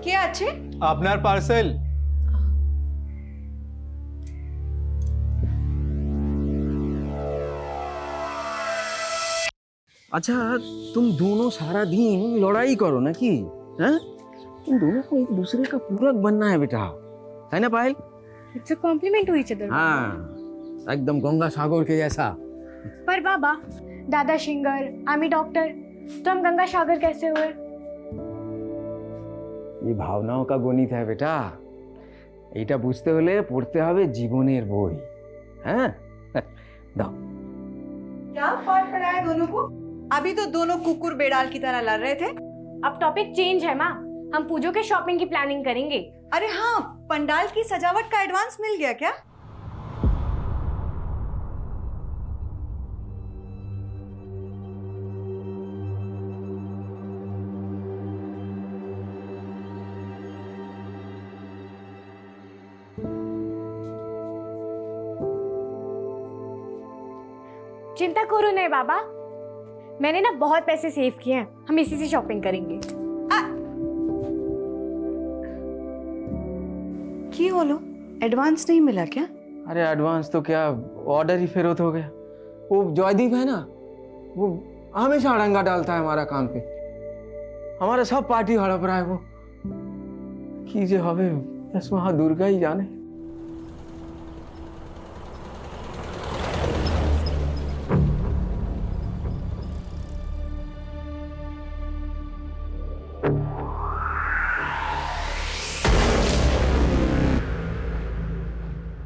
কে আছে? আপনার পার্সেল। अच्छा तुम दोनों सारा दिन लड़ाई करो ना कि हैं? तुम दोनों को एक दूसरे का पूरक बनना है बेटा, है ना Payal? It's a compliment to each other. हाँ एकदम गंगा सागर के जैसा। पर बाबा, दादा सिंगर, आमी डॉक्टर, तो हम गंगा सागर कैसे हुए? ये भावनाओं का गणित है बेटा, এটা বুঝতে হলে পড়তে হবে জীবনের বই। হ্যাঁ দাও। क्या फर्क पड़ा है दोनों को? अभी तो दोनों कुकुर बेड़ाल की तरह लड़ रहे थे। अब टॉपिक चेंज है माँ, हम पूजो के शॉपिंग की प्लानिंग करेंगे। अरे हाँ, पंडाल की सजावट का एडवांस मिल गया क्या? चिंता करो नहीं बाबा, मैंने ना बहुत पैसे सेव किए हैं, हम इसी से शॉपिंग करेंगे। की बोलो, एडवांस नहीं मिला क्या? अरे एडवांस तो क्या, ऑर्डर ही फेरत हो गया। वो जयदीप है ना, वो हमेशा अड़ंगा डालता है हमारा काम पे, हमारा सब पार्टी हड़प रहा है वो। की जे हवे बस वहां दुर्गा ही जाने।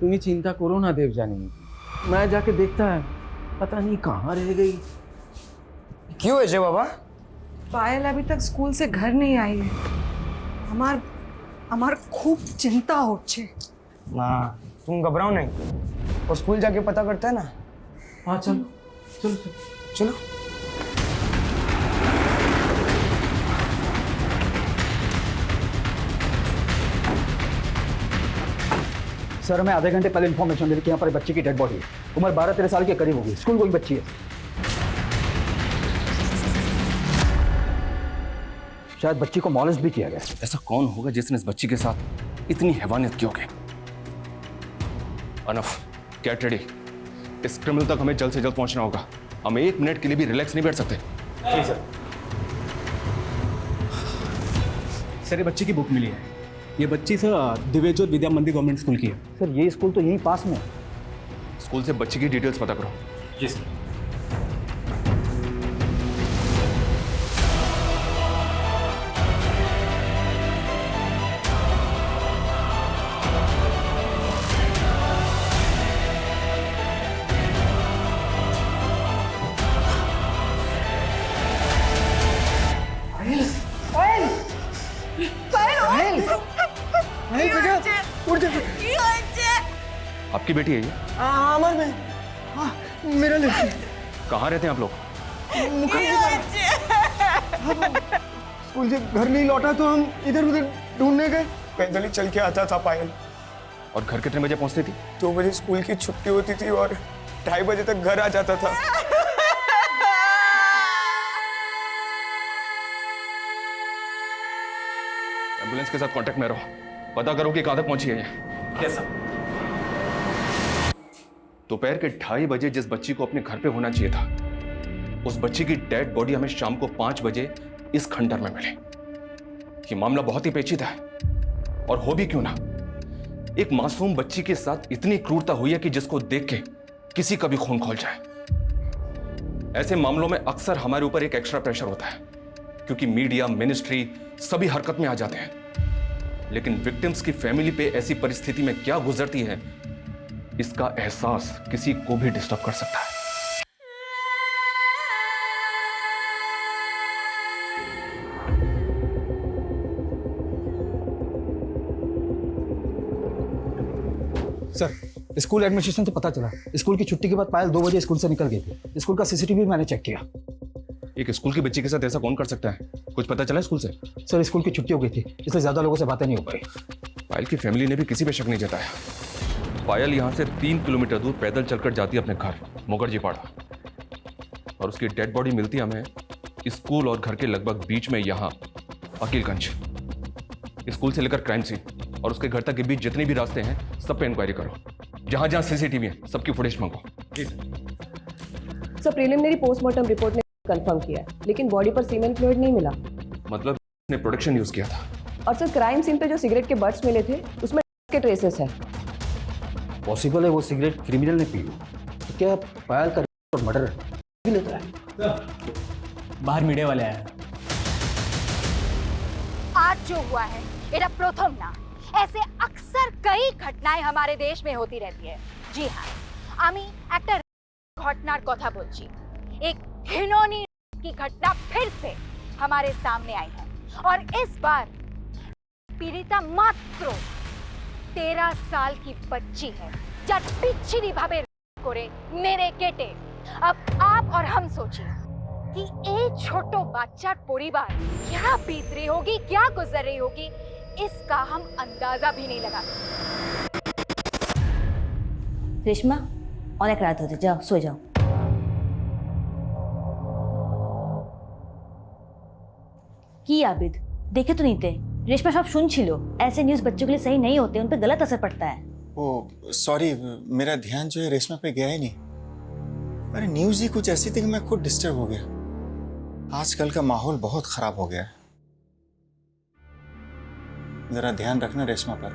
तुम्हें चिंता करो ना देवजानी, मैं जाके देखता है, पता नहीं कहाँ रह गई। क्यों है बाबा? पायल अभी तक स्कूल से घर नहीं आई है। हमार खूब चिंता होच्छे। माँ तुम घबराओ नहीं, और स्कूल जाके पता करता है ना। हाँ चलो चलो चलो चलो। सर हमें आधे घंटे पहले इन्फॉर्मेशन मिली कि यहाँ पर एक बच्चे की डेड बॉडी है। उम्र 12-13 साल के करीब होगी, स्कूल गोइंग बच्ची है। शायद बच्ची को मॉलेस्ट भी किया गया। ऐसा कौन होगा जिसने इस बच्ची के साथ इतनी हैवानियत की होगी? Enough, get ready. इस क्रिमिनल तक हमें जल्द से जल्द पहुंचना होगा। हम 1 मिनट के लिए भी रिलैक्स नहीं बैठ सकते। सर ये बच्ची की बुक मिली है। ये बच्ची सर दिव्यज्योत विद्या मंदिर गवर्नमेंट स्कूल की है। सर ये स्कूल तो यहीं पास में है। स्कूल से बच्ची की डिटेल्स पता करो। जी सर। आपकी बेटी है ये? अमर में। हाँ, मेरा लड़की। कहाँ रहते हैं आप लोग? स्कूल से घर नहीं लौटा तो हम इधर उधर ढूंढने गए। पैदल ही चल के आता था पायल। और घर कितने बजे पहुंचती थी? 2 बजे स्कूल की छुट्टी होती थी और 2:30 बजे तक घर आ जाता था। एम्बुलेंस के साथ कांटेक्ट में रहो, पता करो कि कहाँ तक पहुंची है ये। Yes sir. दोपहर के 2:30 बजे जिस बच्ची को अपने घर पे होना चाहिए था, उस बच्ची की डेड बॉडी हमें शाम को 5 बजे इस खंडर में मिली। ये मामला बहुत ही पेचीदा है, और हो भी क्यों ना। एक मासूम बच्ची के साथ इतनी क्रूरता हुई है कि जिसको देख के किसी का भी खून खौल जाए। ऐसे मामलों में अक्सर हमारे ऊपर एक एक्स्ट्रा प्रेशर होता है, क्योंकि मीडिया, मिनिस्ट्री सभी हरकत में आ जाते हैं। लेकिन विक्टिम्स की फैमिली पे ऐसी परिस्थिति में क्या गुजरती है, इसका एहसास किसी को भी डिस्टर्ब कर सकता है। सर स्कूल एडमिनिस्ट्रेशन से पता चला, स्कूल की छुट्टी के बाद पायल 2 बजे स्कूल से निकल गई थी। स्कूल का सीसीटीवी मैंने चेक किया। एक स्कूल की बच्ची के साथ ऐसा कौन कर सकता है? कुछ पता चला स्कूल से? सर स्कूल की छुट्टी हो गई थी, इसलिए ज्यादा लोगों से बातें नहीं हो पाई। पायल की फैमिली ने भी किसी पे शक नहीं जताया। पायल यहाँ से 3 किलोमीटर दूर पैदल चलकर जाती है अपने घर मुखर्जी पाड़ा, और उसकी डेड बॉडी मिलती हमें स्कूल और घर के लगभग बीच में यहाँ अकीलगंज। स्कूल से लेकर क्राइम सीन और उसके घर तक के बीच जितने भी रास्ते हैं सब पे इंक्वायरी करो। जहां जहां सीसीटीवी है सबकी फुटेज मंगो। सर प्रीलिमिनरी पोस्टमार्टम रिपोर्ट ने कंफर्म किया है, लेकिन बॉडी पर सीमेंट फ्लूइड नहीं मिला। मतलब उसने प्रोडक्शन यूज किया था। और सर क्राइम सीन पे जो सिगरेट के बट्स मिले थे उसमें के ट्रेसेस है। पॉसिबल है वो सिगरेट क्रिमिनल ने पी हो, तो क्या पायल का मर्डर भी लेता है? बाहर मीडिया वाले आए हैं। आज जो हुआ है এটা প্রথম না, ऐसे अक्सर कई घटनाएं हमारे देश में होती रहती है। जी हाँ, আমি একটা ঘটনার কথা বলছি। एक घिनौनी की घटना फिर से हमारे सामने आई है और इस बार पीड़िता मात्र 13 साल की बच्ची है যার বিচ্ছিরি ভাবে করে মেরে কেটে। अब आप और हम सोचिए कि एक छोटो बाচ্চার পরিবার क्या बीत रही होगी, क्या गुजर रही होगी, इसका हम अंदाजा भी नहीं लगा सकते। रेशमा অনেক রাত হচ্ছে, যাও শুয়ে যাও। কি आबिद, देखे तो नहीं थे? रेशमा सब सुन छिलो, ऐसे न्यूज़ बच्चों के लिए सही नहीं होते, उन पर गलत असर पड़ता है। ओ सॉरी, मेरा ध्यान जो है रेशमा पे गया ही नहीं। अरे न्यूज़ ही कुछ ऐसी थी कि मैं खुद डिस्टर्ब हो गया। आजकल का माहौल बहुत खराब हो गया है, जरा ध्यान रखना रेशमा पर।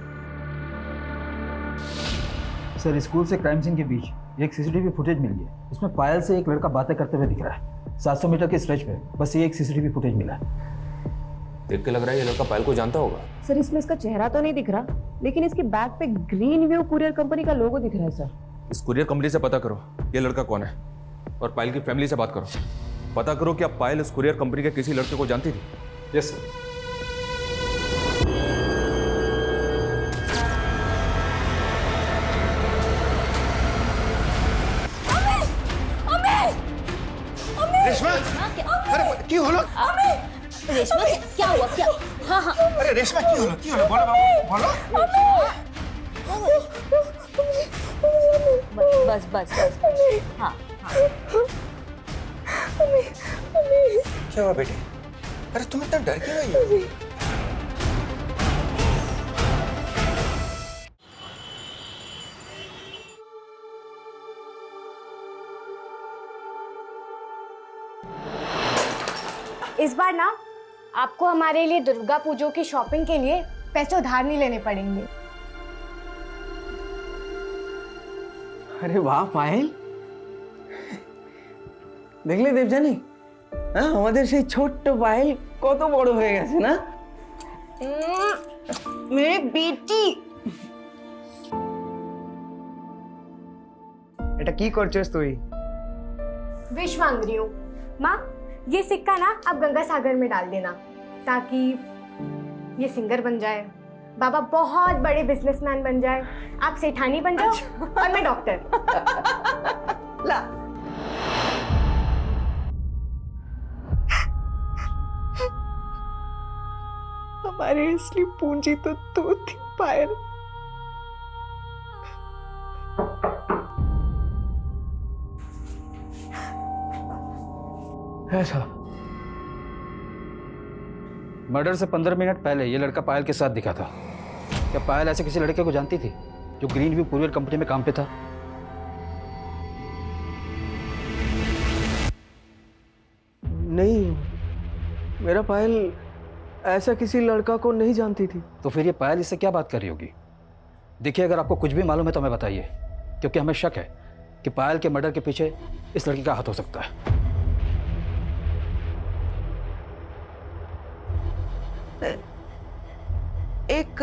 सर स्कूल से क्राइम सीन के बीच एक सीसीटीवी फुटेज मिली है, उसमें पायल से एक लड़का बातें करते हुए दिख रहा है। 700 मीटर के स्ट्रेच पे बस ये एक सीसीटीवी फुटेज मिला है। देख के लग रहा है ये लड़का पायल को जानता होगा। सर इसमें इसका चेहरा तो नहीं दिख रहा, लेकिन इसके बैग पे ग्रीन व्यू कुरियर कंपनी का लोगो दिख रहा है। सर इस कुरियर कंपनी से पता करो ये लड़का कौन है और पायल की फैमिली से बात करो। पता करो कि अब पायल इस कुरियर कंपनी के किसी लड़के को जानती थी। Yes sir. रेशमा, अरे क्यों हलो? रेशमा क्या हुआ? क्या? हाँ हाँ अरे रेशमा क्यों हलो? क्यों हलो? बोलो बाबू, बोलो। बस बस बस बस। हाँ हाँ। क्या हुआ बेटे? अरे तुम इतना डर क्यों रही हो? इस बार ना आपको हमारे लिए दुर्गा पूजा की शॉपिंग के लिए पैसे उधार नहीं लेने पड़ेंगे। अरे वाह पायल, দেখলে দেবজানি, হ্যাঁ আমাদের সেই ছোট্ট পায়েল কত বড় হয়ে গেছে না? मेरी बेटी এটা কি করছিস তুই? विश मांग रही हूँ। माँ ये सिक्का ना आप गंगा सागर में डाल देना ताकि ये सिंगर बन जाए, बाबा बहुत बड़े बिजनेसमैन बन जाए, आप सेठानी बन जाओ और मैं डॉक्टर। ला हमारी असली पूंजी तो तू थी पायल। ऐसा मर्डर से 15 मिनट पहले ये लड़का पायल के साथ दिखा था। क्या पायल ऐसे किसी लड़के को जानती थी जो ग्रीन व्यू कुरियर कंपनी में काम पे था? नहीं, मेरा पायल ऐसा किसी लड़का को नहीं जानती थी। तो फिर ये पायल इससे क्या बात कर रही होगी? देखिए अगर आपको कुछ भी मालूम है तो हमें बताइए, क्योंकि हमें शक है कि पायल के मर्डर के पीछे इस लड़की का हाथ हो सकता है। एक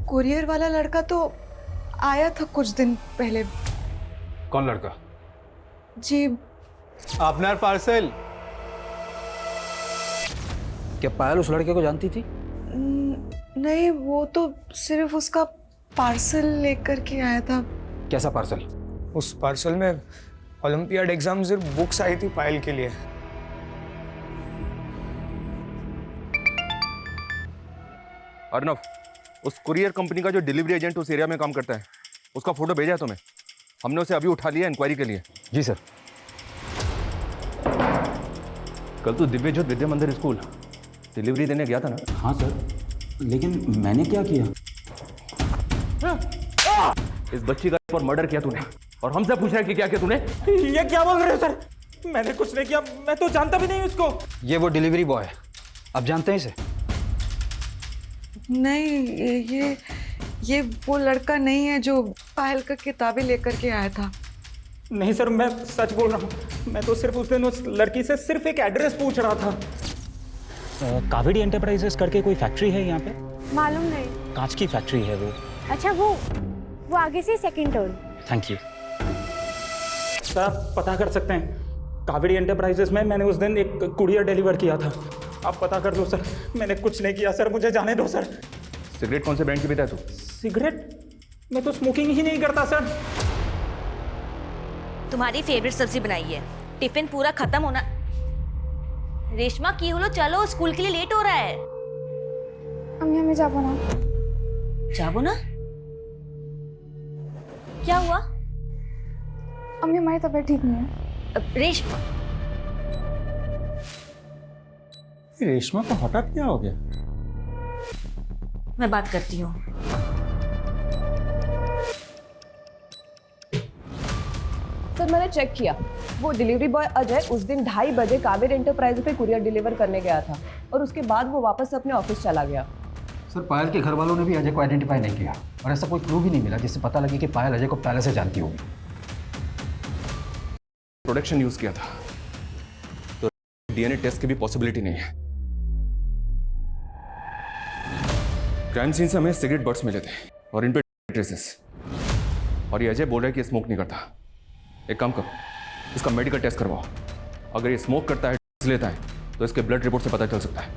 कुरियर वाला लड़का तो आया था कुछ दिन पहले। कौन लड़का? जी আপনার পার্সেল। क्या पायल उस लड़के को जानती थी? नहीं, वो तो सिर्फ उसका पार्सल लेकर के आया था। कैसा पार्सल? उस पार्सल में ओलंपियाड एग्जाम से बुक्स आई थी पायल के लिए। अर्नव, उस कुरियर कंपनी का जो डिलीवरी एजेंट उस एरिया में काम करता है उसका फोटो भेजा है तुम्हें। हमने उसे अभी उठा लिया इंक्वायरी के लिए। जी सर। कल तो दिव्यज्योत विद्या मंदिर स्कूल डिलीवरी देने गया था ना? हाँ सर, लेकिन मैंने क्या किया? इस बच्ची का पर मर्डर किया तूने और हमसे पूछ रहा है कि क्या किया तूने? ये क्या बोल रहे हो सर? मैंने कुछ नहीं किया, मैं तो जानता भी नहीं उसको। ये वो डिलीवरी बॉय है, आप जानते हैं इसे? नहीं, ये वो लड़का नहीं है जो पायल का किताबें लेकर के आया था। नहीं सर, मैं सच बोल रहा हूँ। मैं तो सिर्फ उस दिन उस लड़की से सिर्फ एक एड्रेस पूछ रहा था। कावेरी एंटरप्राइजेस करके कोई फैक्ट्री है यहाँ पे? मालूम नहीं। कांच की फैक्ट्री है वो। अच्छा, वो आगे से second turn. Thank you sir, आप पता कर सकते हैं, कावेरी एंटरप्राइजेस में मैंने उस दिन एक कुरियर डिलीवर किया था। आप पता कर दो सर, मैंने कुछ नहीं किया सर, मुझे जाने दो सर। सिगरेट कौन से ब्रांड की पीता है तू? सिगरेट? मैं तो स्मोकिंग ही नहीं करता सर। तुम्हारी फेवरेट सब्जी बनाई है, टिफिन पूरा खत्म होना। रेशमा की होलो, चलो स्कूल के लिए लेट हो रहा है। अम्मी हमें जाबो ना। जाबो ना? क्या हुआ? अम्मी हमारी तबीयत ठीक नहीं है। रेशमा, रेशमा को हठात क्या हो गया? मैं बात करती हूँ। सर मैंने चेक किया, वो डिलीवरी बॉय अजय उस दिन 2:30 बजे कावेरी एंटरप्राइज पे कुरियर डिलीवर करने गया था और उसके बाद वो वापस अपने ऑफिस चला गया। सर, पायल के घर वालों ने भी अजय को आइडेंटिफाई नहीं किया और ऐसा कोई क्लू भी नहीं मिला जिससे पता लगे कि पायल अजय को पहले से जानती होगी। प्रोडक्शन यूज किया था तो डीएनए टेस्ट की भी पॉसिबिलिटी नहीं है। क्राइम सीन से हमें सिगरेट बट्स मिले थे और इन पे ट्रेसेस, और ये अजय बोल रहा है कि स्मोक नहीं करता। एक काम करो, इसका मेडिकल टेस्ट करवाओ। अगर ये स्मोक करता है, लेता है, तो इसके ब्लड रिपोर्ट से पता चल सकता है।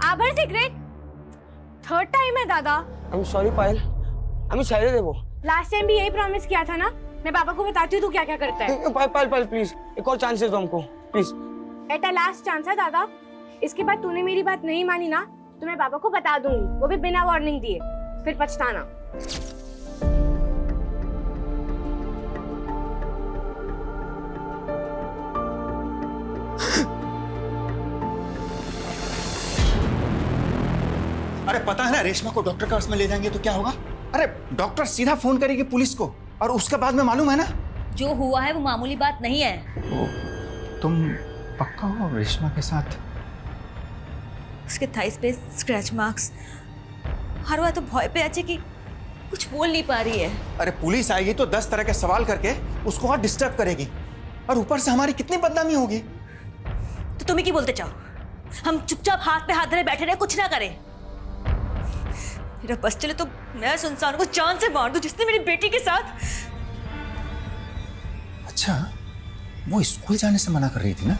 आभर सिगरेट थर्ड टाइम है दादा। आई एम सॉरी पायल, हमें शायरी देवो। लास्ट टाइम भी यही प्रॉमिस किया था ना। मैं पापा को बताती हूँ तू क्या क्या करता है। पायल प्लीज, एक और चांस दे दो हमको प्लीज। एट लास्ट चांस है दादा, इसके बाद तूने मेरी बात नहीं मानी ना तो मैं पापा को बता दूंगी, वो भी बिना वार्निंग दिए, फिर पछताना। अरे पता है ना, रेशमा को डॉक्टर के पास में ले जाएंगे तो क्या होगा? अरे डॉक्टर सीधा फोन करेगी पुलिस को और उसके बाद में मालूम है ना, जो हुआ है वो मामूली बात नहीं है। तुम पक्का हो रेशमा के साथ? उसके थाइस पे स्क्रैच मार्क्स, हर बार तो भय पे अच्छे कि कुछ बोल नहीं पा रही है। अरे पुलिस आएगी तो 10 तरह के सवाल करके उसको और डिस्टर्ब करेगी और ऊपर से हमारी कितनी बदनामी होगी। तो तुम्हें क्या बोलते चाहो? हम चुपचाप हाथ पे हाथ धरे बैठे रहे, कुछ ना करें? मेरा बस चले तो मैं उस इंसान को जान से मार दूं जिसने मेरी बेटी के साथ। अच्छा, वो स्कूल जाने से मना कर रही थी ना?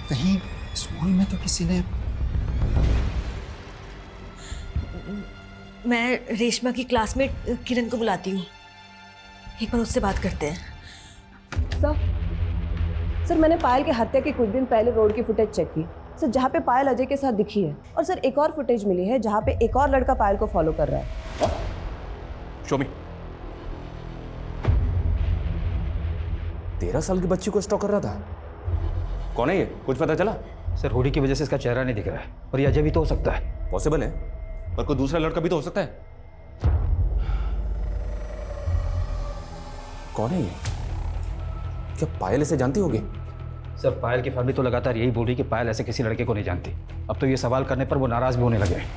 कहीं स्कूल में तो किसी ने... मैं रेशमा की क्लासमेट किरण को बुलाती हूँ, एक बार उससे बात करते हैं। सर मैंने पायल के हत्या के कुछ दिन पहले रोड की फुटेज चेक की सर, जहाँ पे पायल अजय के साथ दिखी है। और सर एक और फुटेज मिली है जहाँ पे एक और लड़का पायल को फॉलो कर रहा है। शो मी। 13 साल की बच्ची को स्टॉक कर रहा था? कौन है ये, कुछ पता चला? सर, हुडी की वजह से इसका चेहरा नहीं दिख रहा है और ये अजय भी तो हो सकता है। पॉसिबल है, पर कोई दूसरा लड़का भी तो हो सकता है। कौन है ये? क्या पायल इसे जानती होगी? सर, पायल की फैमिली तो लगातार यही बोल रही कि पायल ऐसे किसी लड़के को नहीं जानती। अब तो ये सवाल करने पर वो नाराज भी होने लगे हैं।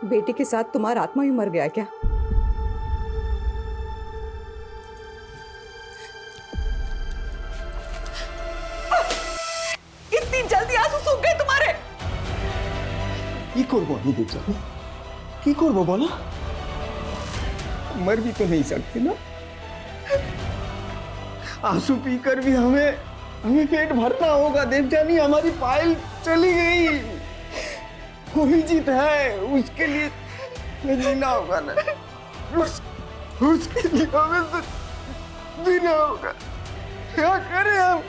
बेटी के साथ तुम्हारा आत्मा ही मर गया क्या? इतनी जल्दी आंसू सूख गए तुम्हारे? কি করবো আমি বেচারা, কি করবো বলো? मर भी तो नहीं सकते ना, आंसू पीकर भी हमें पेट भरना होगा। देवजानी, हमारी पायल चली गई। वही जीत है, उसके लिए जीना होगा ना, उसके लिए हमें तो जीना होगा। क्या करें हम?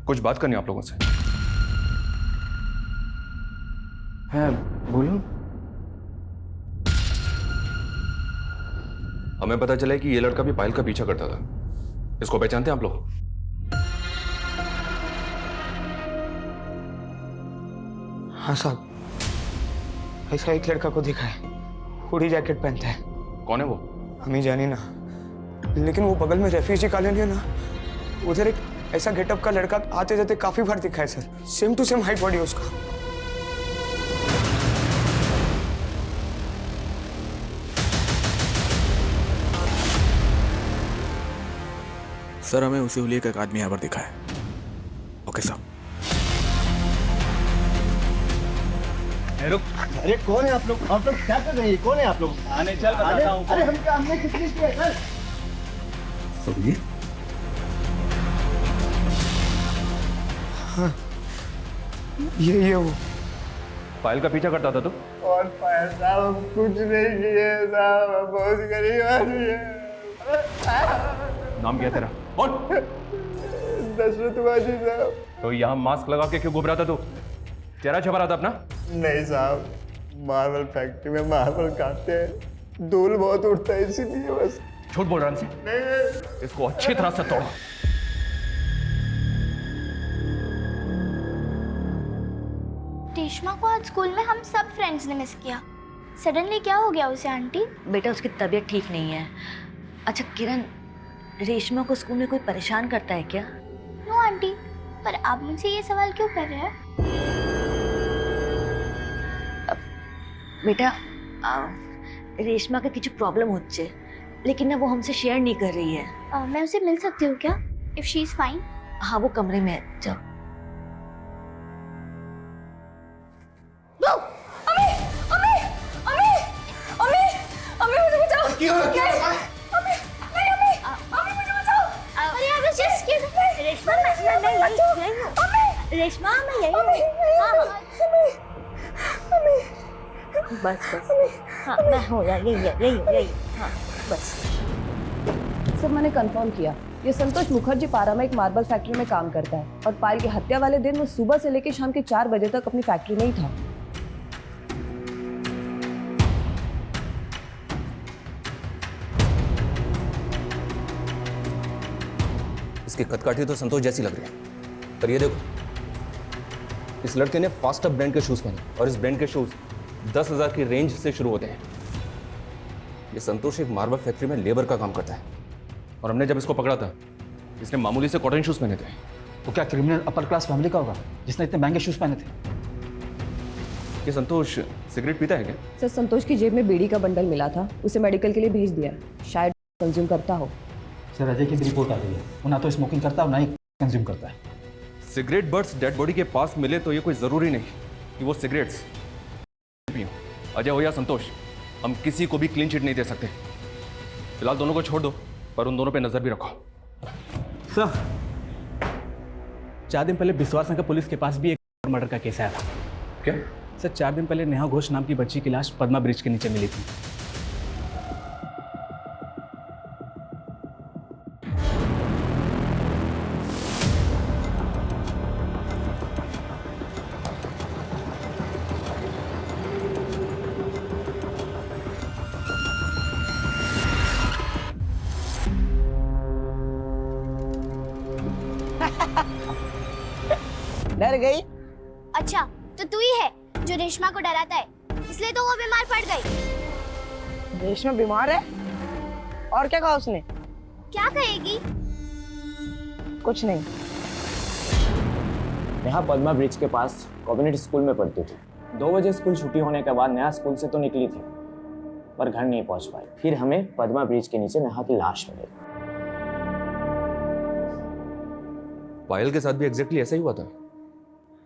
कुछ बात करनी है आप लोगों से। है, बोलो। हमें पता चला है कि ये लड़का भी पायल का पीछा करता था। इसको पहचानते हैं आप लोग? हाँ साहब, ऐसा एक लड़का को देखा है, हुडी जैकेट पहनता है। कौन है वो? हम ही जाने ना, लेकिन वो बगल में रेफ्यूजी कॉलोनी है ना, उधर एक ऐसा गेटअप का लड़का आते जाते काफी बार दिखा है sir. Same to same height body है उसका। सर हमें उसी हुलिये का एक आदमी यहाँ पर दिखा है। ओके साहब। अरे कौन है आप लोग क्या कर रहे हैं? कौन है आप लोग? आने चल बताता हूँ। अरे हमने कितनी किया सर? हाँ, ये वो पायल का पीछा करता था तू? और पायल साहब हम कुछ नहीं किए साहब, हम बहुत गरीब आदमी है। नाम क्या तेरा? बोल। दशरथ बाजी साहब। तो यहाँ मास्क लगा के क्यों घूम रहा था तू? चेहरा छपा रहा था अपना? नहीं साहब, मार्बल फैक्ट्री में मार्बल काटते हैं, धूल बहुत उड़ता है इसीलिए बस। झूठ बोल रहा है? नहीं, इसको अच्छी तरह से तोड़ो। रेशमा को आज स्कूल में हम सब फ्रेंड्स ने मिस किया। सडनली क्या हो गया उसे आंटी? बेटा उसकी तबीयत ठीक नहीं है। अच्छा किरण, रेशमा को स्कूल में कोई परेशान करता है क्या? नो आंटी, पर आप मुझसे ये सवाल क्यों कर रहे हैं? बेटा रेशमा का कुछ प्रॉब्लम होच्छे, लेकिन ना वो हमसे शेयर नहीं कर रही है। मैं उसे मिल सकती हूँ क्या? If she is fine. हाँ वो कमरे में है, जाओ। रेशमा मैं यही हूँ। बस हाँ मैं हूँ यही हाँ बस। सर मैंने कंफर्म किया, ये संतोष मुखर्जी पारामाइक मार्बल फैक्ट्री में काम करता है और पायल की हत्या वाले दिन वो सुबह से लेकर शाम के 4 बजे तक अपनी फैक्ट्री में ही था। इसकी कदकाठी तो संतोष जैसी लग रही है, पर ये देखो, इस लड़के ने फास्टर ब्रांड के शूज पहने और इस ब्रांड के शूज 10,000 की रेंज से शुरू होते हैं। ये संतोष एक मार्बल फैक्ट्री में लेबर का काम करता है और हमने जब इसको पकड़ा था, इसने मामूली से कॉटन शूज पहने थे। वो क्या क्रिमिनल अपर क्लास फैमिली का होगा जिसने इतने महंगे शूज पहने थे? ये संतोष सिगरेट पीता है क्या? सर संतोष की जेब में बीड़ी का बंडल मिला था, उसे मेडिकल के लिए भेज दिया, शायद कंज्यूम करता हो। सर अजय की भी रिपोर्ट आ गई है, वो ना तो स्मोकिंग करता है और ना ही कंज्यूम करता है। सिगरेट बर्ड्स डेड बॉडी के पास मिले तो ये कोई ज़रूरी नहीं कि वो सिगरेट्स पियो। अजय हो या संतोष, हम किसी को भी क्लीन चिट नहीं दे सकते। फिलहाल दोनों को छोड़ दो, पर उन दोनों पे नज़र भी रखो। सर 4 दिन पहले बिस्वास नगर पुलिस के पास भी एक मर्डर का केस आया था। क्या? सर 4 दिन पहले नेहा घोष नाम की बच्ची की लाश पद्मा ब्रिज के नीचे मिली थी। डर गई? अच्छा तो तू ही है जो रेशमा को डराता है, इसलिए तो वो बीमार पड़ गई। रेशमा बीमार है? और क्या कहा उसने? क्या कहेगी? कुछ नहीं। नेहा पद्मा ब्रिज के पास कम्युनिटी स्कूल में पढ़ती थी। 2 बजे स्कूल छुट्टी होने के बाद नेहा स्कूल से तो निकली थी, पर घर नहीं पहुंच पाई। फिर हमें पद्मा ब्रिज के नीचे नेहा की लाश मिली। पायल के साथ भी एग्जैक्टली ऐसा ही हुआ था।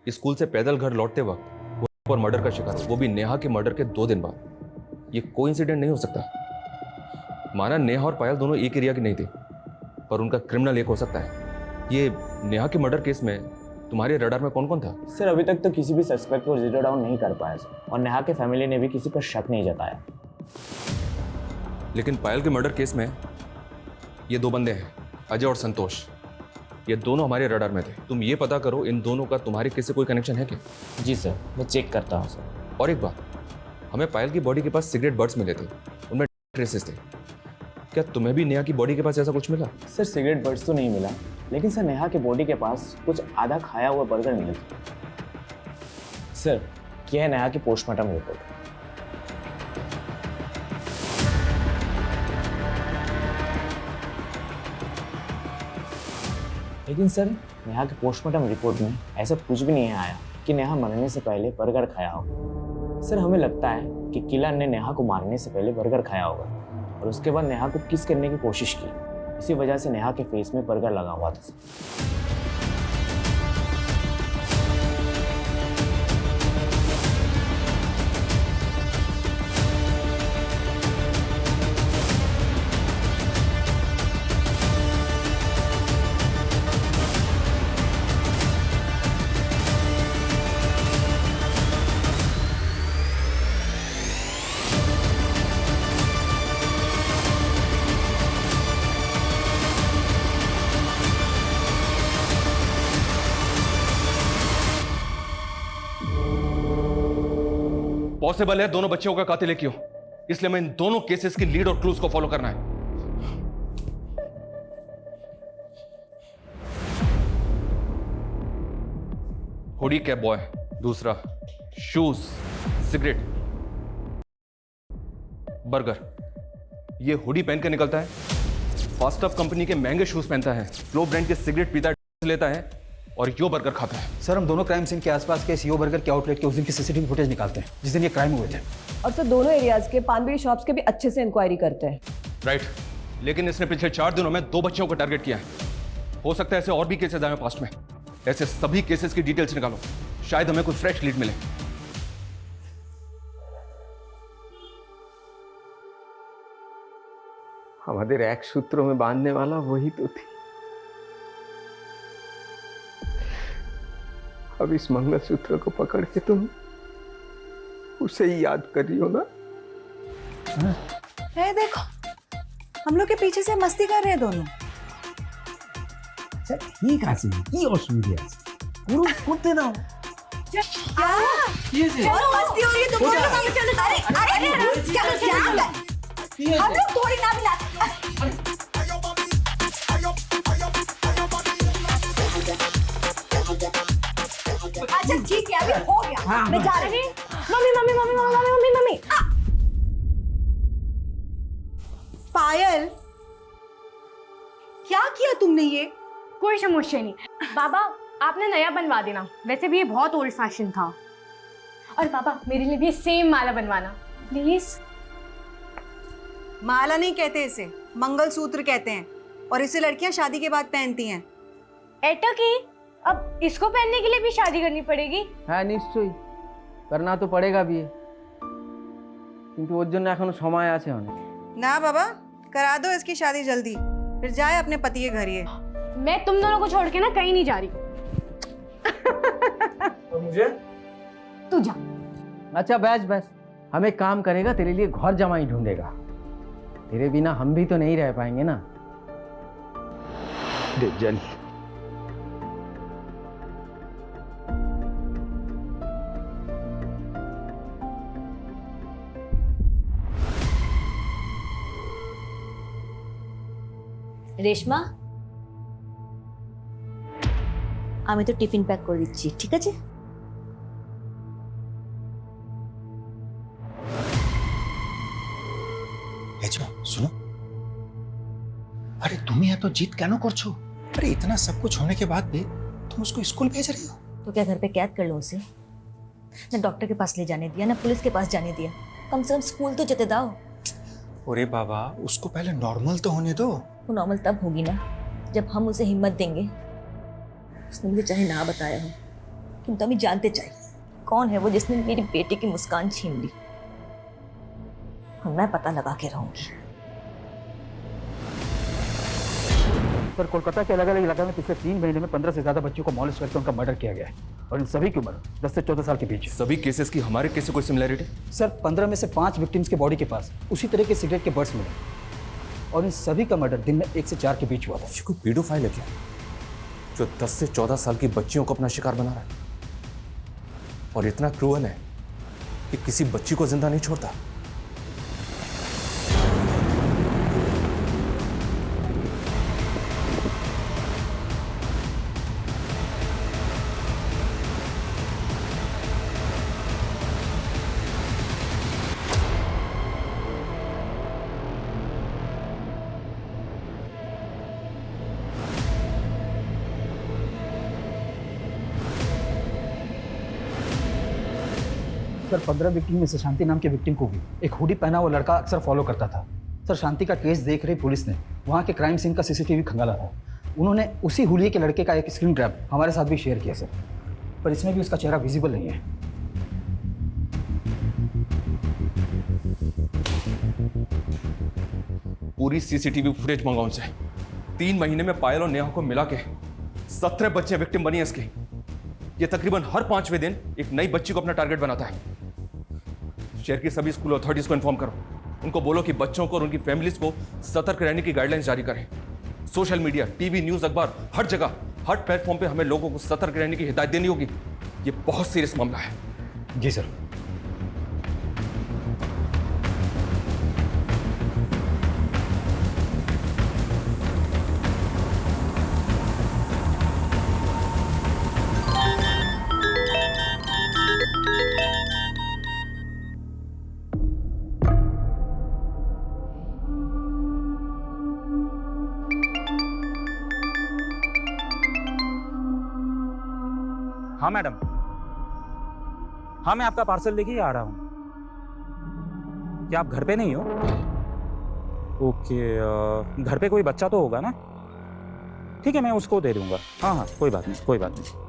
स्कूल से पैदल घर लौटते वक्त वो पर मर्डर का शिकार हो, वो भी नेहा के मर्डर के 2 दिन बाद। ये कोइंसिडेंट नहीं हो सकता। माना नेहा और पायल दोनों एक एरिया की नहीं थी, पर उनका क्रिमिनल एक हो सकता है। ये नेहा के मर्डर केस में तुम्हारे रडार में कौन कौन था? सर अभी तक तो किसी भी सस्पेक्ट को जीरो डाउन नहीं कर पाया सर, और नेहा के फैमिली ने भी किसी पर शक नहीं जताया। लेकिन पायल के मर्डर केस में ये 2 बंदे हैं, अजय और संतोष। ये दोनों हमारे रडार में थे। तुम ये पता करो इन दोनों का तुम्हारे केस से कोई कनेक्शन है क्या? जी सर, मैं चेक करता हूँ सर। और एक बात, हमें पायल की बॉडी के पास सिगरेट बर्ड्स मिले थे, उनमें ट्रेसेस थे। क्या तुम्हें भी नेहा की बॉडी के पास ऐसा कुछ मिला? सर सिगरेट बर्ड्स तो नहीं मिला, लेकिन सर नेहा के बॉडी के पास कुछ आधा खाया हुआ बर्गर मिले थे। सर यह है नेहा की पोस्टमार्टम रिपोर्ट। लेकिन सर नेहा के पोस्टमार्टम रिपोर्ट में ऐसा कुछ भी नहीं आया कि नेहा मरने से पहले बर्गर खाया हो। सर हमें लगता है कि किलर ने नेहा को मारने से पहले बर्गर खाया होगा और उसके बाद नेहा को किस करने की कोशिश की। इसी वजह से नेहा के फेस में बर्गर लगा हुआ था। पॉसिबल है दोनों बच्चों का कातिल एक ही हो, इसलिए मैं इन दोनों केसेस की लीड और क्लूज को फॉलो करना है। हुडी कैप बॉय, दूसरा शूज, सिगरेट, बर्गर। ये हुडी पहन के निकलता है, फास्टअप कंपनी के महंगे शूज पहनता है, फ्लो ब्रांड के सिगरेट पीता लेता है और यो बर्गर खाता है। सर हम दोनों क्राइम सीन के आसपास के यो बर्गर के आउटलेट के उस दिन की सीसीटीवी फुटेज निकालते हैं जिस दिन ये क्राइम हुए थे। और सर दोनों एरियाज के पान बीड़ी शॉप्स के भी अच्छे से इंक्वायरी करते हैं। राइट, लेकिन इसने पिछले 4 दिनों में 2 बच्चों को टारगेट किया है। हो सकता है ऐसे और भी केसेस आए पास्ट में। ऐसे सभी केसेस की डिटेल्स निकालो, शायद हमें कोई फ्रेश लीड मिले। हमारे एक सूत्रों में बांधने वाला वही तो थी। अब इस मंगलसूत्र को पकड़ के तुम उसे ही याद कर रही हो ना? है देखो, हम लोग के पीछे से मस्ती कर रहे हैं दोनों। ठीक है, की असुविधा পুরো করতে দাও। क्या और मस्ती हो रही है तुम लोग? अरे चलो क्या हो रहा है? हम लोग थोड़ी ना मिला। अच्छा ठीक है, अभी हो गया। मैं जा रही हूँ। मम्मी। पायल, क्या किया तुमने ये? कोई समस्या नहीं बाबा, आपने नया बनवा देना। वैसे भी ये बहुत ओल्ड फैशन था। और पापा मेरे लिए भी सेम माला बनवाना प्लीज। माला नहीं कहते इसे, मंगलसूत्र कहते हैं, और इसे लड़कियां शादी के बाद पहनती हैं। एटा की अब इसको पहनने के लिए भी शादी करनी पड़ेगी? हाँ निश्चय करना तो पड़ेगा भी, किंतु ওর জন্য এখনো সময় আছে অনেক। ना बाबा, करा दो इसकी शादी जल्दी, फिर जाए अपने पति के घर। ये मैं तुम दोनों को छोड़ के ना कहीं नहीं जा रही। मुझे तू जा। अच्छा बस हम एक काम करेगा, तेरे लिए घर जमाई ढूंढेगा। तेरे बिना हम भी तो नहीं रह पाएंगे ना। देख जानी রেশমা, আমি তো টিফিন প্যাক করে দিচ্ছি, ঠিক আছে? सुनो, अरे तुम यहाँ तो जीत क्या करछो? अरे इतना सब कुछ होने के बाद भी तुम उसको स्कूल भेज रही हो? तो क्या घर पे कैद कर लो उसे? ना डॉक्टर के पास ले जाने दिया, ना पुलिस के पास जाने दिया। कम से कम स्कूल तो जेते दाओ। अरे बाबा, उसको पहले नॉर्मल तो होने दो। वो नॉर्मल तब होगी ना जब हम उसे हिम्मत देंगे। उसने मुझे चाहे ना बताया हो, किंतु हमें जानते चाहिए कौन है वो जिसने मेरी बेटी की मुस्कान छीन ली, और मैं पता लगा के रहूंगी। सर, कोलकाता के अलग अलग इलाके में पिछले 3 महीने में 15 से ज्यादा बच्चों को मॉलेस्ट करके उनका मर्डर किया गया है, और इन सभी की उम्र 10 से 14 साल के बीच है। सभी केसेस की हमारे केस से कोई सिमिलरिटी? सर, 15 में से 5 विक्टिम्स के बॉडी के पास उसी तरह के सिगरेट के बर्ड्स मिले, और इन सभी का मर्डर दिन में 1 से 4 के बीच हुआ था। ये कोई पेडोफाइल है क्या, जो 10 से 14 साल की बच्चियों को अपना शिकार बना रहा है, और इतना क्रूअल है कि किसी बच्ची को जिंदा नहीं छोड़ता? सर, 15 विक्टिम में से शांति नाम के विक्टिम को भी एक हुडी पहना हुआ लड़का अक्सर फॉलो करता था। सर, शांति का केस देख रही पुलिस ने वहाँ के क्राइम सीन का सीसीटीवी खंगाला था। उन्होंने उसी हुलिये के लड़के का एक स्क्रीन ग्रैब हमारे साथ भी शेयर किया सर, पर इसमें भी उसका चेहरा विजिबल नहीं है। पूरी सीसीटीवी फुटेज मंगाओ उनसे। 3 महीने में पायल और नेहा को मिला के 17 बच्चे विक्टिम बनी है इसकी। ये तकरीबन हर 5वें दिन एक नई बच्ची को अपना टारगेट बनाता है। शहर की सभी स्कूल अथॉरिटीज को इन्फॉर्म करो, उनको बोलो कि बच्चों को और उनकी फैमिलीज को सतर्क रहने की गाइडलाइंस जारी करें। सोशल मीडिया, टीवी, न्यूज, अखबार, हर जगह, हर प्लेटफॉर्म पे हमें लोगों को सतर्क रहने की हिदायत देनी होगी। ये बहुत सीरियस मामला है। जी सर। हाँ मैडम, हाँ मैं आपका पार्सल लेके ही आ रहा हूँ। क्या आप घर पे नहीं हो? ओके, घर पे कोई बच्चा तो होगा ना? ठीक है, मैं उसको दे दूंगा। हाँ हाँ, कोई बात नहीं, कोई बात नहीं।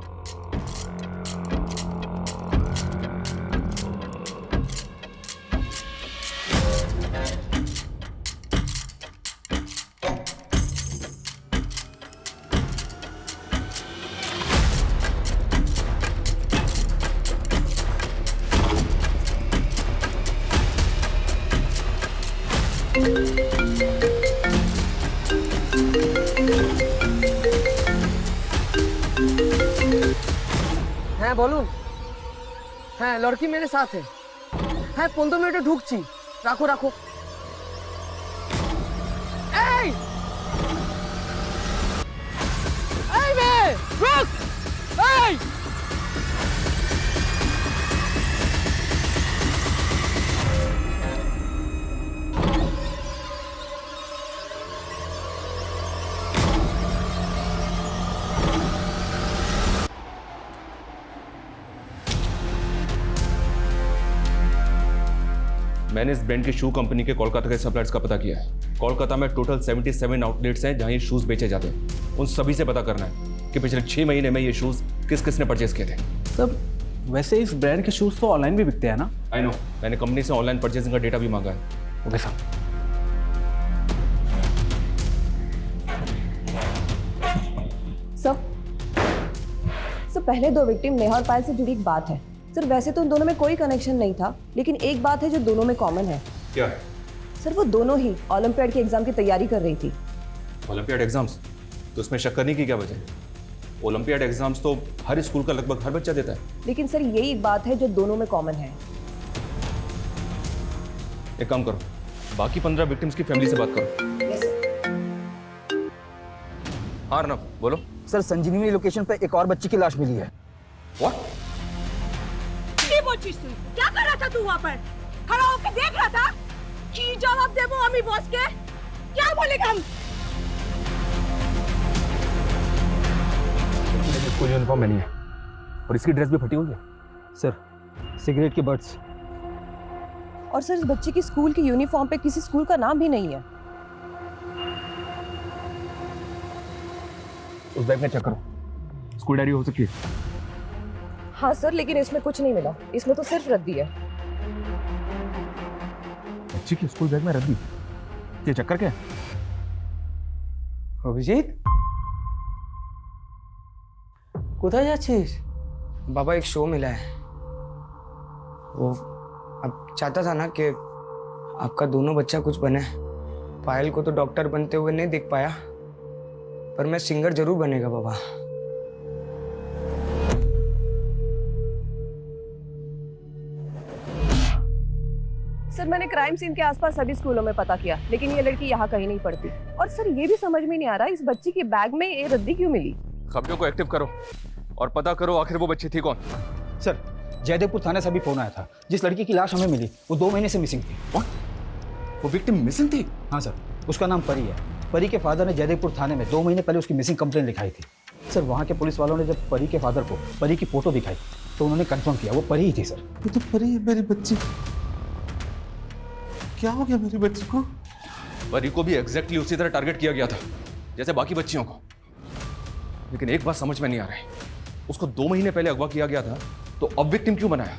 হ্যাঁ বলুন। হ্যাঁ, লড়কি মেরে সাথে। হ্যাঁ, 15 মিনিটে ঢুকছি। রাখো রাখো। এই এই মেয়ে, রুক! এই मैंने इस ब्रांड की शू कंपनी के कोलकाता के सप्लायर्स का पता किया है। कोलकाता में टोटल 77 आउटलेट्स हैं जहां ये शूज़ बेचे जाते हैं। उन सभी से पता करना है कि पिछले 6 महीने में ये शूज़ किस किस ने परचेज किए थे। सर, वैसे इस ब्रांड के शूज़ तो ऑनलाइन भी बिकते हैं ना? आई नो, मैंने कंपनी से ऑनलाइन परचेजिंग का डेटा भी मांगा है। Okay sir. सर, पहले 2 विक्टिम नेहा और पायल से जुड़ी एक बात है। सर, वैसे तो उन दोनों में कोई कनेक्शन नहीं था, लेकिन एक बात है जो दोनों में कॉमन है। क्या? सर, वो दोनों ही ओलंपियाड के एग्जाम की तैयारी कर रही थी। Olympiad exams? तो उसमें शक करने की क्या वजह? ओलंपियाड एग्जाम्स तो हर स्कूल का लगभग हर बच्चा देता है। लेकिन सर, यही एक बात है जो दोनों में कॉमन है। एक काम करो, बाकी 15 विक्टिम्स की फैमिली से बात करो। हाँ अर्नब, बोलो। सर, संजीवनी लोकेशन पे एक और बच्ची की लाश मिली है। व्हाट? क्या कर रहा था तू वहाँ पर? खड़ा होकर देख रहा था? की जवाब दे वो अम्मी बॉस के? क्या बोलेगा हम? कोई यूनिफॉर्म में नहीं है और इसकी ड्रेस भी फटी हुई है। सर, सिगरेट के बर्ड्स। और सर, इस बच्चे की स्कूल की यूनिफॉर्म पे किसी स्कूल का नाम भी नहीं है। उस बैग में चेक करो, स्कूल डायरी हो सकती है। हाँ सर, लेकिन इसमें कुछ नहीं मिला, इसमें तो सिर्फ रद्दी है। बच्ची की स्कूल बैग में रद्दी, ये चक्कर क्या है? অভিজিৎ কোথায় যাচ্ছিস? बाबा एक शो मिला है, वो अब चाहता था ना कि आपका दोनों बच्चा कुछ बने। पायल को तो डॉक्टर बनते हुए नहीं देख पाया, पर मैं सिंगर जरूर बनेगा बाबा। सर मैंने क्राइम सीन के आसपास सभी स्कूलों में पता किया, लेकिन ये लड़की यहाँ कहीं नहीं पढ़ती। और सर ये भी समझ में नहीं आ रहा इस बच्ची के बैग में ये रद्दी क्यों मिली। खबरों को एक्टिव करो और पता करो आखिर वो बच्ची थी कौन। सर जयदेवपुर थाने से अभी फोन आया था, जिस लड़की की लाश हमें मिली वो 2 महीने से मिसिंग थी। वो विक्टिम मिसिंग थी? हाँ सर, उसका नाम परी है। परी के फादर ने जयदेवपुर थाने में 2 महीने पहले उसकी मिसिंग कंप्लेंट लिखाई थी। सर वहाँ के पुलिस वालों ने जब परी के फादर को परी की फोटो दिखाई तो उन्होंने कंफर्म किया वो परी ही थी। सर ये तो परी है मेरी बच्ची। क्या हो गया मेरी बच्ची को? परी को भी एग्जैक्टली उसी तरह टारगेट किया गया था जैसे बाकी बच्चियों को। लेकिन एक बात समझ में नहीं आ रही, उसको 2 महीने पहले अगवा किया गया था तो अब विक्टिम क्यों बनाया?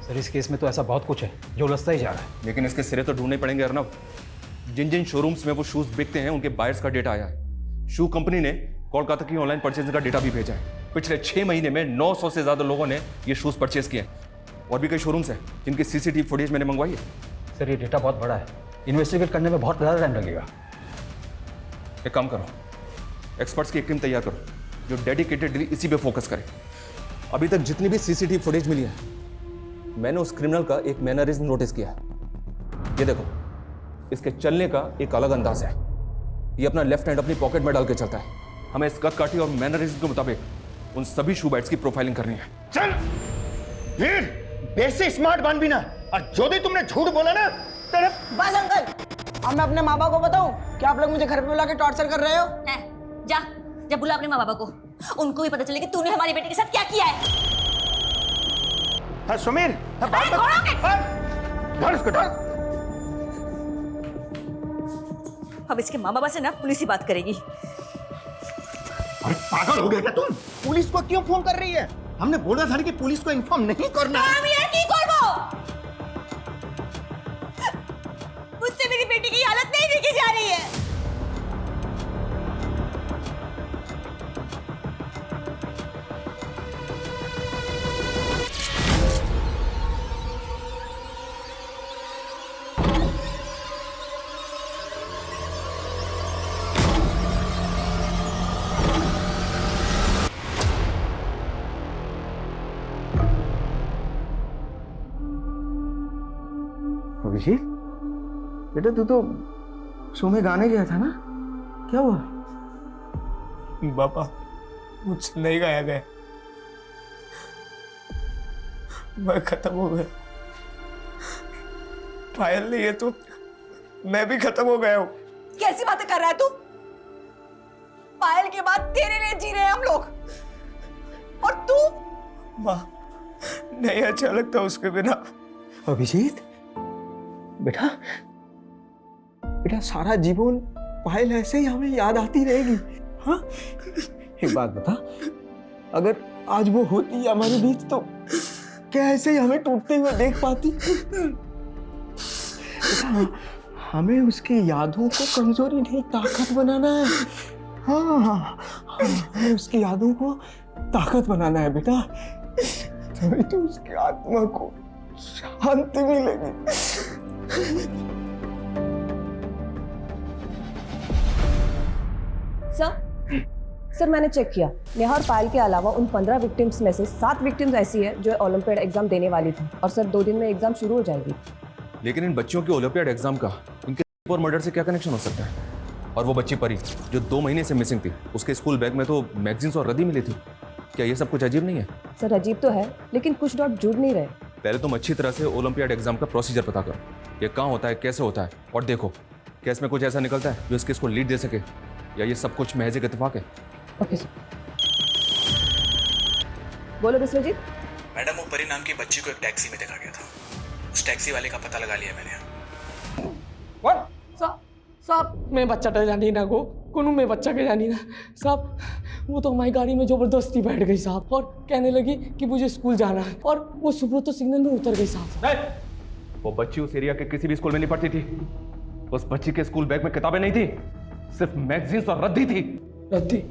सर इस केस में तो ऐसा बहुत कुछ है जो उलझता ही जा रहा है। लेकिन इसके सिरे तो ढूंढने पड़ेंगे अर्नब। जिन जिन शोरूम्स में वो शूज बिकते हैं उनके बायर्स का डेटा आया है। शू कंपनी ने कोलकाता की ऑनलाइन परचेजिंग का डेटा भी भेजा है। पिछले 6 महीने में 900 से ज्यादा लोगों ने ये शूज परचेज किए। और भी कई शोरूम्स हैं जिनकी सीसीटीवी फुटेज मैंने मंगवाई है। सर ये डेटा बहुत बड़ा है, इन्वेस्टिगेट करने में बहुत ज़्यादा टाइम लगेगा। एक काम करो, एक्सपर्ट्स की एक टीम तैयार करो जो डेडिकेटेडली इसी पे फोकस करे। अभी तक जितनी भी सीसीटीवी फुटेज मिली है मैंने उस क्रिमिनल का एक मैनरिज्म नोटिस किया है। ये देखो, इसके चलने का एक अलग अंदाज है। ये अपना लेफ्ट हैंड अपनी पॉकेट में डाल के चलता है। हमें इस कद काठी और मैनरिज्म के मुताबिक उन सभी शू बाइट्स की प्रोफाइलिंग करनी है। चल वीर, बेसे स्मार्ट बन भी ना, और जो भी तुमने झूठ बोला ना तेरे। बस अंकल, अब मैं अपने माँ बाप को बताऊं कि आप लोग मुझे घर पे बुला के टॉर्चर कर रहे हो? जा जा बुला अपने माँ बाबा को, उनको भी पता चले कि तूने हमारी बेटी के साथ क्या किया है। हाँ सुमीर, हाँ, बात धर इसको, धर। अब इसके माँ बाबा से ना पुलिस ही बात करेगी। अरे पागल हो गया क्या तुम? पुलिस को क्यों फोन कर रही है? हमने बोला था कि पुलिस को इन्फॉर्म नहीं करना। मुझसे मेरी बेटी की हालत नहीं देखी जा रही है। अभिजीत बेटा, तू तो शो में गाने गया था ना, क्या हुआ? बाबा मुझसे नहीं गाया गया, मैं खत्म हो गया। पायल नहीं है तो मैं भी खत्म हो गया हूँ। कैसी बातें कर रहा है तू? पायल के बाद तेरे लिए जी रहे हैं हम लोग, और तू? माँ नहीं अच्छा लगता उसके बिना। अभिजीत बेटा, बेटा सारा जीवन पायल ऐसे ही हमें याद आती रहेगी। हाँ, एक बात बता, अगर आज वो होती हमारे बीच तो क्या ऐसे ही हमें टूटते हुए देख पाती? बेटा हमें उसकी यादों को कमजोरी नहीं ताकत बनाना है। हाँ हाँ, हमें उसकी यादों को ताकत बनाना है बेटा, तभी तो उसकी आत्मा को शांति मिलेगी। सर मैंने चेक किया, नेहा और पायल के अलावा उन 15 विक्टिम्स में से 7 विक्टिम्स ऐसी है जो ओलंपियाड एग्जाम देने वाली थी, और सर 2 दिन में एग्जाम शुरू हो जाएगी। लेकिन इन बच्चियों के ओलंपियाड एग्जाम का इनके और मर्डर से क्या कनेक्शन हो सकता है? और वो बच्ची परी जो 2 महीने से मिसिंग थी, उसके स्कूल बैग में तो मैगजीन्स और रद्दी मिली थी। क्या ये सब कुछ अजीब नहीं है? सर अजीब तो है, लेकिन कुछ डॉट जुड़ नहीं रहे। पहले तुम अच्छी तरह से ओलंपियाड एग्जाम का प्रोसीजर पता करो, ये कहाँ होता है, कैसे होता है, और देखो क्या इसमें कुछ ऐसा निकलता है जो इस केस को लीड दे सके, या ये सब कुछ महज एक इत्तेफाक है। Okay sir. बोलो विश्वजीत। मैडम, वो परी नाम की बच्ची को एक टैक्सी में देखा गया था, उस टैक्सी वाले का पता लगा लिया मैंने। साहब मैं बच्चा नहीं ना को कोनू में बच्चा के जानी ना साहब, वो तो हमारी गाड़ी में जबरदस्ती बैठ गई साहब और कहने लगी कि मुझे स्कूल जाना है और वो सुब्रतो सिग्नल में उतर गई साहब। वो बच्ची उस एरिया के किसी भी स्कूल में नहीं पढ़ती थी। उस बच्ची के स्कूल बैग में किताबें नहीं थी, सिर्फ मैगजीन्स और रद्दी थी। रद्दी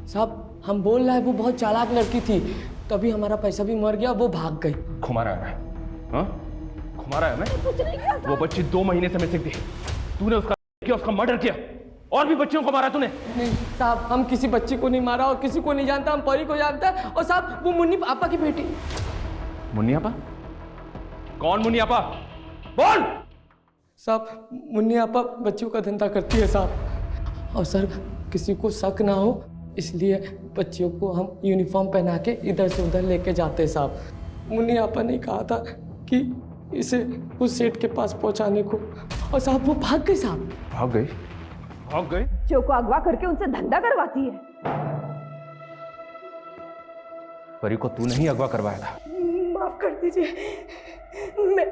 साहब, हम बोल रहे हैं वो बहुत चालाक लड़की थी, तभी हमारा पैसा भी मर गया, वो भाग गई। घुमा रहा है, हाँ? घुमा रहा है मैं? वो बच्ची 2 महीने से मिसिंग थी। तूने उसका मर्डर किया और भी बच्चियों को मारा तूने। नहीं साहब, हम किसी बच्ची को नहीं मारा और किसी को नहीं जानता, हम परी को जानता है। और साहब वो मुन्नी आपा की बेटी। मुन्नी आपा? कौन मुन्नी आपा? बोल। साहब मुन्नी आपा बच्चियों का धंधा करती है साहब, और सर किसी को शक ना हो इसलिए बच्चियों को हम यूनिफॉर्म पहना के इधर से उधर लेके जाते हैं साहब। मुन्नी आपा ने कहा था कि इसे उस सेठ के पास पहुंचाने को, और साहब वो भाग गई साहब। भाग गई? भाग गई? बच्चों को अगवा करके उनसे धंधा करवाती है। परी को तू नहीं अगवा करवाया था? माफ कर दीजिए,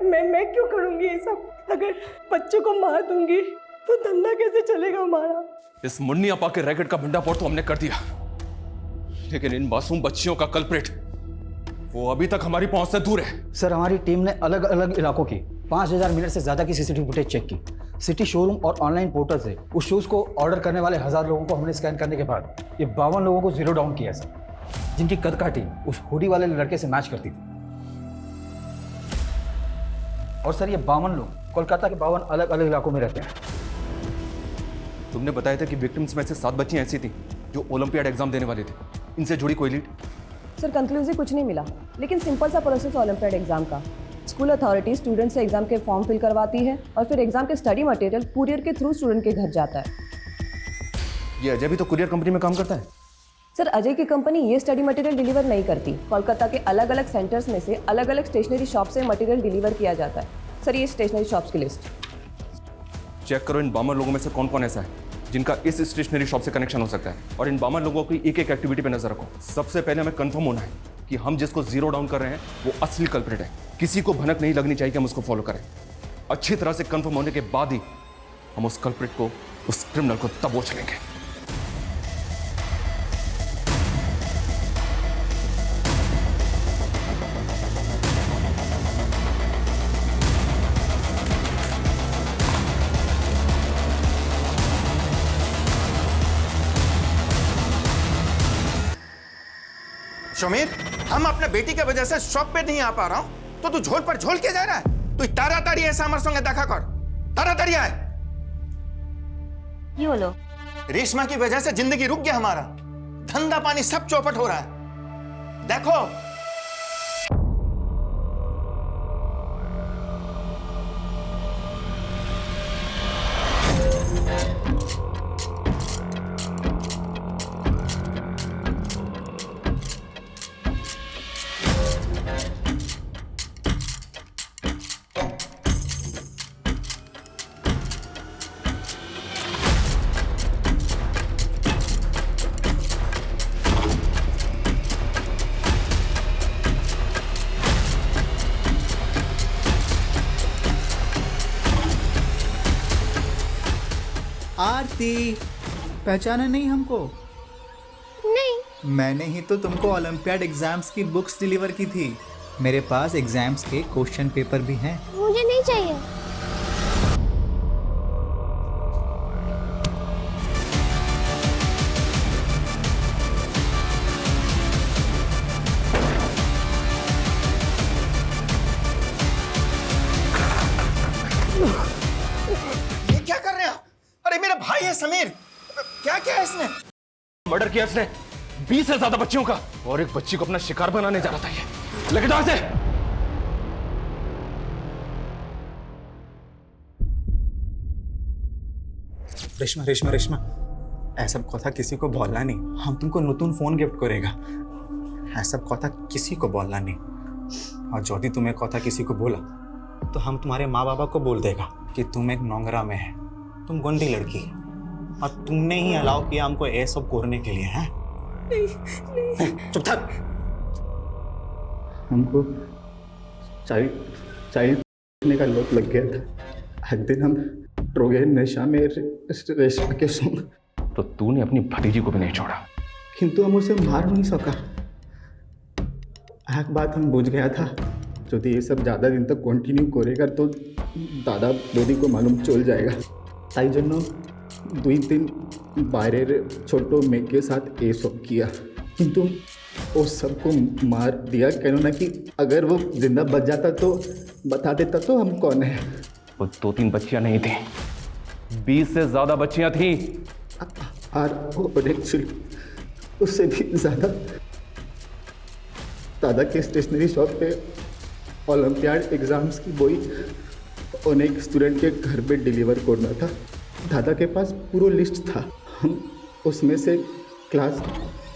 मैं क्यों करूंगी ये सब? अगर बच्चों को मार दूंगी तो धंधा कैसे चलेगा हमारा? इस मुन्नी आपा के रैकेट का भंडाफोड़ तो हमने कर दिया, लेकिन इन मासूम बच्चियों का कल्प्रिट वो अभी तक हमारी पहुंच से दूर है। सर हमारी टीम ने अलग अलग इलाकों की 5000 मिनट से ज्यादा की सीसीटीवी फुटेज चेक की। सिटी शोरूम और ऑनलाइन पोर्टल से उस शूज को ऑर्डर करने वाले 1000 लोगों को हमने स्कैन करने के बाद ये 52 लोगों को जीरो डाउन किया सर, जिनकी कद काठी उस हुडी वाले लड़के से मैच करती थी। और सर ये 52 लोग कोलकाता के 52 अलग अलग इलाकों में रहते हैं। तुमने बताया था कि विक्टिम्स में से 7 बच्चियां ऐसी थी जो ओलंपियाड एग्जाम देने वाली थी। इनसे जुड़ी कोई लीड? सर कंक्लूसिव कुछ नहीं मिला, लेकिन सिंपल सा प्रोसेस ओलंपियाड एग्जाम का। स्कूल अथॉरिटी स्टूडेंट से एग्जाम के फॉर्म फिल करवाती है और फिर एग्जाम के स्टडी मटेरियल कुरियर के थ्रू स्टूडेंट के घर जाता है। ये अजय भी तो कुरियर कंपनी में काम करता है? सर अजय की कंपनी ये स्टडी मटेरियल डिलीवर नहीं करती। कोलकाता के अलग अलग सेंटर्स में से अलग अलग स्टेशनरी शॉप से मटेरियल डिलीवर किया जाता है। सर ये स्टेशनरी शॉप्स की लिस्ट चेक करो। इन 52 लोगों में से कौन कौन ऐसा है जिनका इस स्टेशनरी शॉप से कनेक्शन हो सकता है, और इन 52 लोगों की एक एक एक्टिविटी पे नजर रखो। सबसे पहले हमें कंफर्म होना है कि हम जिसको जीरो डाउन कर रहे हैं वो असली कल्प्रिट है। किसी को भनक नहीं लगनी चाहिए कि हम उसको फॉलो करें। अच्छी तरह से कंफर्म होने के बाद ही हम उस कल्प्रिट को, उस क्रिमिनल को दबोच लेंगे। शमीर, हम अपने बेटी के वजह से शॉप पे नहीं आ पा रहा हूं तो तू झोल पर झोल के जा रहा है? तू ताराताड़ी ऐसा हमारे संगे देखा कर, ताराताड़ी आए। ये बोलो, रेशमा की वजह से जिंदगी रुक गया हमारा, धंधा पानी सब चौपट हो रहा है। देखो आरती, पहचाना नहीं हमको? नहीं। मैंने ही तो तुमको ओलंपियाड एग्जाम्स की बुक्स डिलीवर की थी। मेरे पास एग्जाम्स के क्वेश्चन पेपर भी हैं। मुझे नहीं चाहिए। ये क्या कर रहे हो? अरे मेरा भाई है समीर, क्या क्या है इसने? मर्डर किया इसने 20 से ज्यादा बच्चियों का, और एक बच्ची को अपना शिकार बनाने जा रहा था। ये लेके जाओ इसे। रेशमा रेशमा रेशमा, ऐसा কথা किसी को बोलना नहीं। हम तुमको नतून फोन गिफ्ट करेगा, ऐसा কথা किसी को बोलना नहीं। और यदि तुम्हें কথা किसी को बोला तो हम तुम्हारे माँ बाबा को बोल देगा कि तुम एक नोंगरा में है, तुम गंदी लड़की, और तुमने ही अलाउ किया हमको ये सब करने के लिए। हैं? नहीं। चुप थक। हमको चाइल्ड पीने का लत लग गया था। एक दिन हम ड्रो गए नशा में रेशमा के संग तो तूने अपनी भतीजी को भी नहीं छोड़ा। किंतु हम उसे मार नहीं सका। एक बात हम बुझ गया था, यदि ये सब ज़्यादा दिन तक कंटिन्यू करेगा तो दादा दादी को मालूम चल जाएगा। ताई जन्नो 2 दिन बाहर छोटो मेघ के साथ ये सब किया, किंतु वो सबको मार दिया। कहना ना कि अगर वो जिंदा बच जाता तो बता देता तो हम कौन है। वो 2-3 बच्चियां नहीं थी, 20 से ज्यादा बच्चियां थी। और एक्चुअली उससे भी ज़्यादा दादा के स्टेशनरी शॉप पे ओलंपियाड एग्ज़ाम्स की बोई अनेक स्टूडेंट के घर पे डिलीवर करना था। दादा के पास पूरा लिस्ट था। हम उसमें से क्लास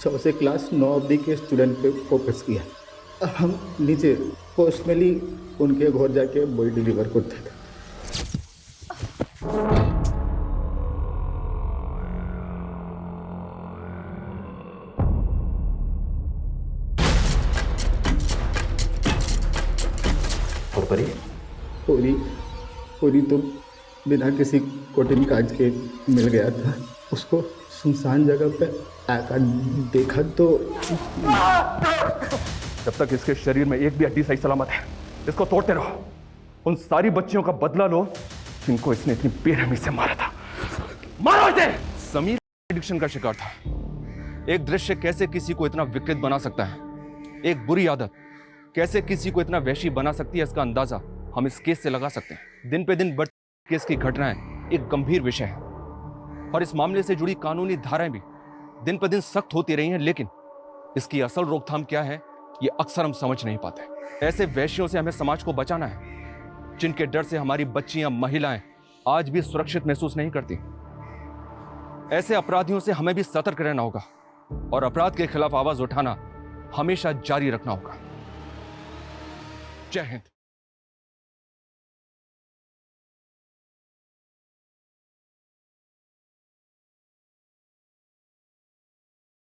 6 से क्लास 9 अवधि के स्टूडेंट पे फोकस किया। हम नीचे पर्सनली उनके घर जाके बोई डिलीवर करते थे। और परी? पूरी तो बिना किसी कठिन काज के मिल गया था। उसको सुनसान जगह पे आकर देखा तो जब तक इसके शरीर में एक भी हड्डी सही सलामत है, इसको तोड़ते रहो। उन सारी बच्चियों का बदला लो जिनको इसने इतनी बेरहमी से मारा था। मारो इसे! समीर एडिक्शन का शिकार था। एक दृश्य कैसे किसी को इतना विकृत बना सकता है, एक बुरी आदत कैसे किसी को इतना वैशी बना सकती है, इसका अंदाजा हम इस केस से लगा सकते हैं। दिन पे दिन बढ़ती केस की घटनाएं एक गंभीर विषय है और इस मामले से जुड़ी कानूनी धाराएं भी दिन पर दिन सख्त होती रही हैं, लेकिन इसकी असल रोकथाम क्या है ये अक्सर हम समझ नहीं पाते। ऐसे वैश्यों से हमें समाज को बचाना है, जिनके डर से हमारी बच्चियां, महिलाएं आज भी सुरक्षित महसूस नहीं करती। ऐसे अपराधियों से हमें भी सतर्क रहना होगा और अपराध के खिलाफ आवाज उठाना हमेशा जारी रखना होगा। जय हिंद।